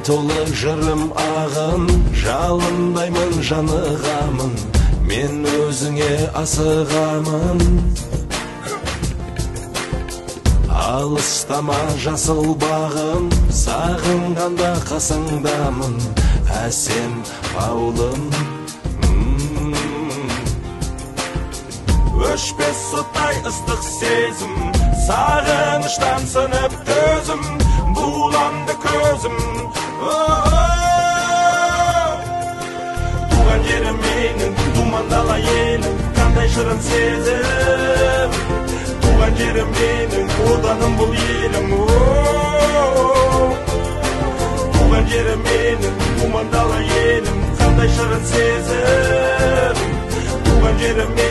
толы жырым ағын, жалындаймын жанығамын, мен өзіңе асығамын. Алыстама жасыл бағым, сағынғанда қасыңдамын, әсем ауылым. Өшпес оттай ыстық сезім, сағыныштан сынып төзім, буланды көзім. Туған жерім менің, думандала елім, қандай шырын сезім. Туған жерім менің, отаным бұл елім. Туған жерім менің, думандала елім, қандай шырын сезім. Туған жерім менің.